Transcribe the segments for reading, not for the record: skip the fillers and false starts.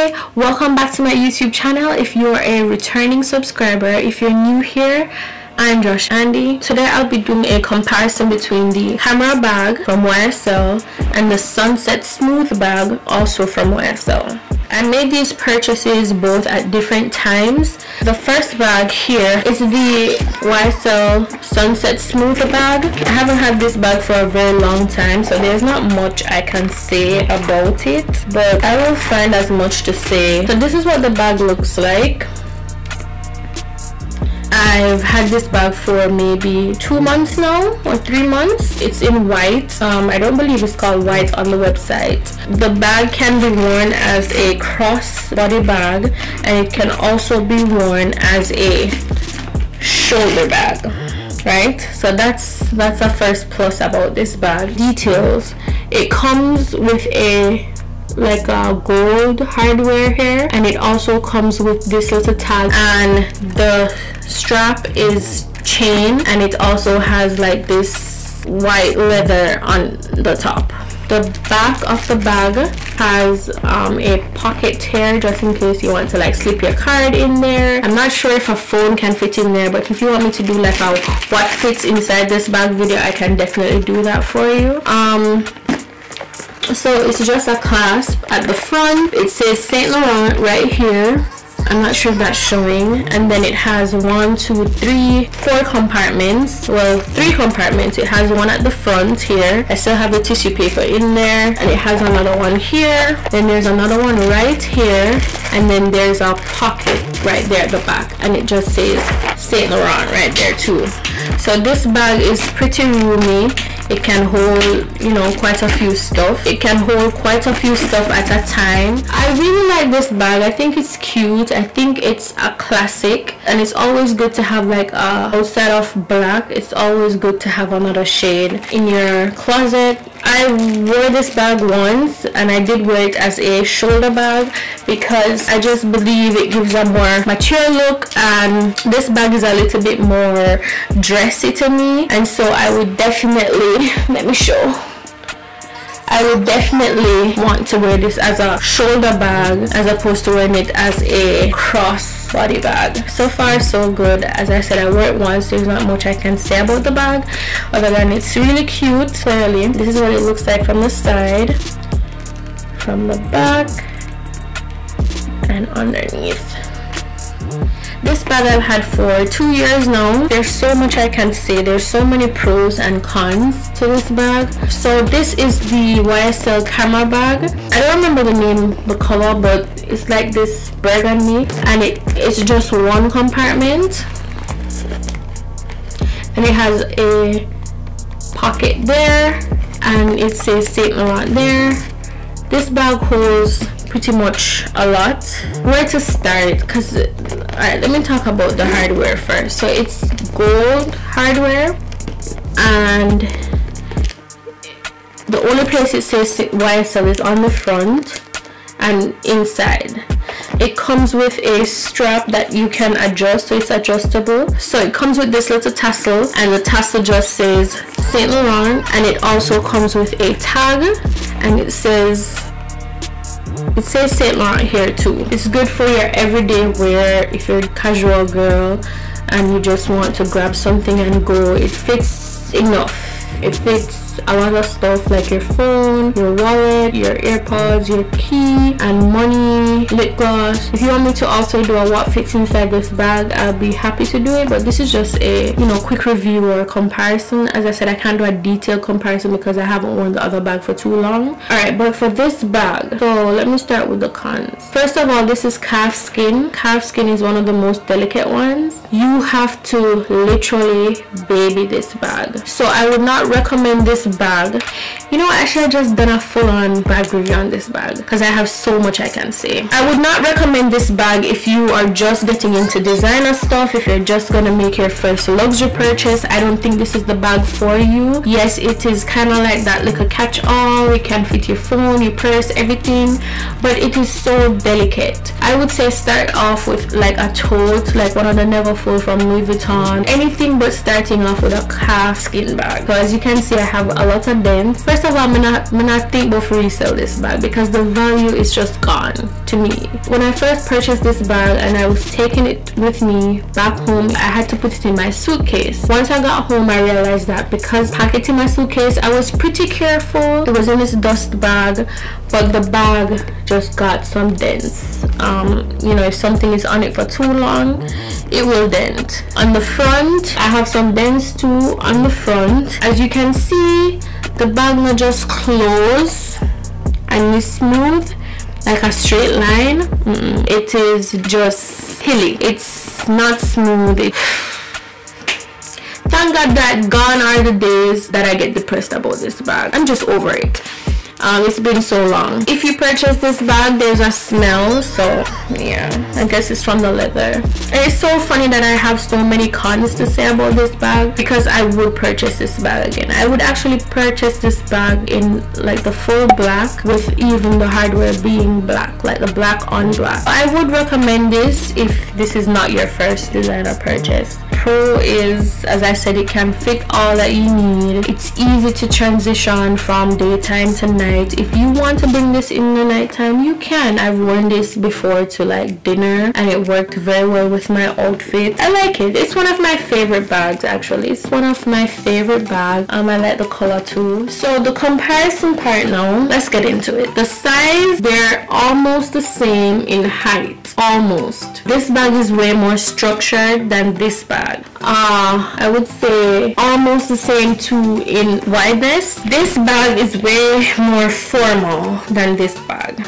Hi, welcome back to my YouTube channel. If you're a returning subscriber, if you're new here, I'm Josh Andy. Today I'll be doing a comparison between the camera bag from YSL and the Sunset Smooth bag, also from YSL. I made these purchases both at different times. The first bag here is the YSL Sunset Smooth bag. I haven't had this bag for a very long time, so there's not much I can say about it, but I will find as much to say. So this is what the bag looks like. I've had this bag for maybe 2 months now or 3 months. It's in white. I don't believe it's called white on the website. The bag can be worn as a crossbody bag, and it can also be worn as a shoulder bag, right? So that's a first plus about this bag. Details: it comes with a gold hardware here, and it also comes with this little tag, and the strap is chain, and it also has like this white leather on the top. The back of the bag has a pocket here just in case you want to like slip your card in there. I'm not sure if a phone can fit in there, but if you want me to do like a what fits inside this bag video, I can definitely do that for you. So it's just a clasp at the front. It says Saint Laurent right here. I'm not sure if that's showing. And then it has 1, 2, 3, 4 compartments. Well, 3 compartments. It has one at the front here. I still have the tissue paper in there, and it has another one here. Then there's another one right here, and then there's a pocket right there at the back, and it just says Saint Laurent right there too. So this bag is pretty roomy. It can hold, you know, quite a few stuff. It can hold quite a few stuff at a time. I really like this bag. I think it's cute. I think it's a classic, and it's always good to have like outside of black, it's always good to have another shade in your closet. I wore this bag once, and I did wear it as a shoulder bag because I just believe it gives a more mature look, and this bag is a little bit more dressy to me, and so I would definitely, let me show, I would definitely want to wear this as a shoulder bag as opposed to wearing it as a crossbody bag. So far so good. As I said, I wore it once. There's not much I can say about the bag other than it's really cute. Clearly, this is what it looks like from the side, from the back, and underneath. This bag I've had for 2 years now. There's so much I can say. There's so many pros and cons to this bag. So this is the YSL camera bag. I don't remember the name, the color, but it's like this burgundy, and it's just one compartment, and it has a pocket there, and it says Saint Laurent there. This bag holds pretty much a lot. Where to start? Because alright, let me talk about the hardware first. So it's gold hardware, and the only place it says YSL is on the front and inside. It comes with a strap that you can adjust, so it's adjustable. So it comes with this little tassel, and the tassel just says Saint Laurent, and it also comes with a tag, and it says Saint Laurent here too. It's good for your everyday wear. If you're a casual girl and you just want to grab something and go, it fits enough. It fits a lot of stuff like your phone, your wallet, your AirPods, your key, and money, lip gloss. If you want me to also do a what fits inside this bag, I'll be happy to do it, but this is just a, you know, quick review or comparison. As I said, I can't do a detailed comparison because I haven't worn the other bag for too long. Alright, but for this bag, so let me start with the cons. First of all, this is calf skin. Calf skin is one of the most delicate ones. You have to literally baby this bag. So I would not recommend this bag. You know, actually I just done a full-on bag review on this bag because I have so much I can say. I would not recommend this bag if you are just getting into designer stuff, if you're just gonna make your first luxury purchase. I don't think this is the bag for you. Yes, it is kind of like that little catch-all. It can fit your phone, your purse, everything, but it is so delicate. I would say start off with like a tote, like one of the Neverfull from Louis Vuitton. Anything but starting off with a calf skin bag. So as you can see, I have a lot of dents. First first of all, I'm not think about resell this bag because the value is just gone to me. When I first purchased this bag and I was taking it with me back home, I had to put it in my suitcase. Once I got home, I realized that because packing my suitcase, I was pretty careful. It was in this dust bag, but the bag just got some dents. You know, if something is on it for too long, it will dent. On the front, I have some dents too on the front. As you can see, the bag not just close and is smooth like a straight line. It is just hilly. It's not smooth. Thank God that gone are the days that I get depressed about this bag. I'm just over it. It's been so long. If you purchase this bag, there's a smell, so yeah, I guess it's from the leather. And it's so funny that I have so many cons to say about this bag because I would purchase this bag again. I would actually purchase this bag in like the full black, with even the hardware being black, like the black on black. I would recommend this if this is not your first designer purchase. Pro is, as I said, it can fit all that you need. It's easy to transition from daytime to night. If you want to bring this in the nighttime, you can. I've worn this before to like dinner and it worked very well with my outfit. I like it. It's one of my favorite bags actually. It's one of my favorite bags. I like the color too. So the comparison part now, let's get into it. The size, they're almost the same in height. Almost. This bag is way more structured than this bag. I would say almost the same too in wideness. This bag is way more formal than this bag.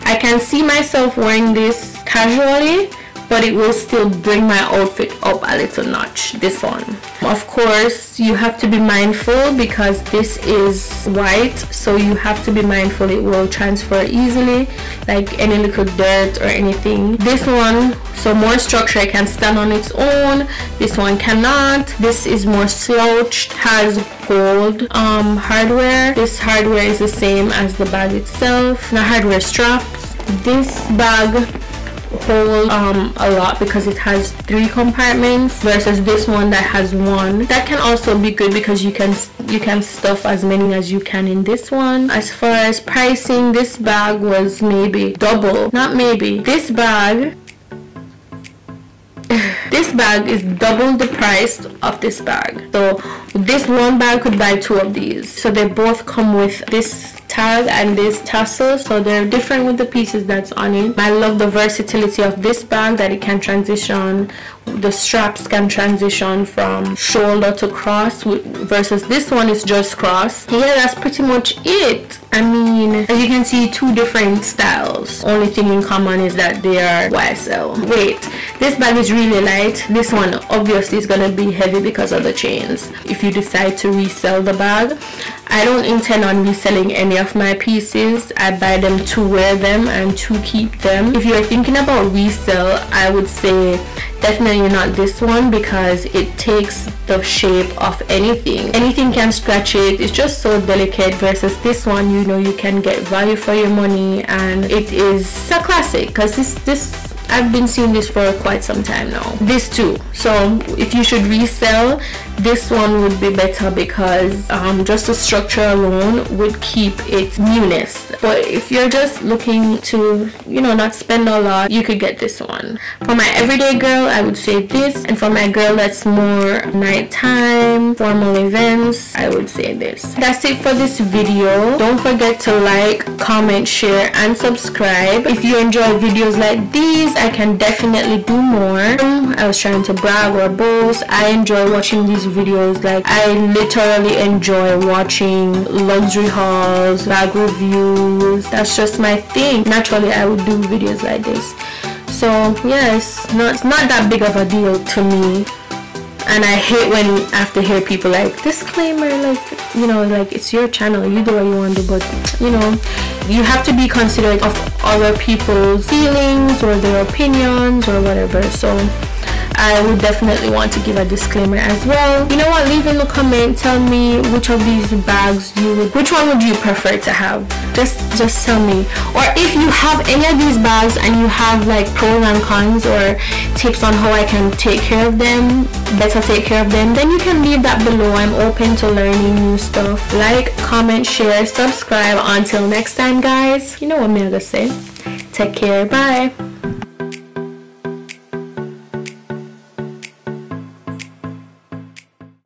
I can see myself wearing this casually, but it will still bring my outfit up a little notch, this one. Of course, you have to be mindful because this is white, so you have to be mindful it will transfer easily, like any little dirt or anything. This one, so more structure, it can stand on its own. This one cannot. This is more slouched, has gold hardware. This hardware is the same as the bag itself. The hardware straps. This bag hold a lot because it has 3 compartments versus this one that has 1. That can also be good because you can stuff as many as you can in this one. As far as pricing, this bag was maybe double, not maybe, this bag is double the price of this bag. So this one bag could buy 2 of these. So they both come with this tag and this tassel, so they're different with the pieces that's on it. I love the versatility of this bag, that it can transition, the straps can transition from shoulder to cross, versus this one is just cross. Yeah, that's pretty much it. I mean, as you can see, 2 different styles. Only thing in common is that they are YSL. Wait, this bag is really light. This one obviously is gonna be heavy because of the chains. If you decide to resell the bag, I don't intend on reselling any of my pieces. I buy them to wear them and to keep them. If you're thinking about resell, I would say definitely not this one because it takes the shape of anything. Anything can scratch it. It's just so delicate, versus this one, you know, you can get value for your money, and it is a classic because this I've been seeing this for quite some time now. This too. So if you should resell, this one would be better because just the structure alone would keep its newness. But if you're just looking to, you know, not spend a lot, you could get this one. For my everyday girl, I would say this, and for my girl that's more nighttime, formal events, I would say this. That's it for this video. Don't forget to like, comment, share, and subscribe. If you enjoy videos like these, I can definitely do more. I was trying to brag or boast. I enjoy watching these videos. Like, I literally enjoy watching luxury hauls, bag reviews. That's just my thing. Naturally, I would do videos like this. So yeah, it's not that big of a deal to me. And I hate when I have to hear people like, disclaimer, like, you know, like, it's your channel, you do what you want to do, but, you know, you have to be considerate of other people's feelings or their opinions or whatever. So I would definitely want to give a disclaimer as well. You know what, leave in the comment, tell me which of these bags which one would you prefer to have. Just tell me. Or if you have any of these bags and you have like pros and cons or tips on how I can take care of them, better take care of them, then you can leave that below. I'm open to learning new stuff. Like, comment, share, subscribe. Until next time, guys, you know what I'm gonna say. Take care. Bye.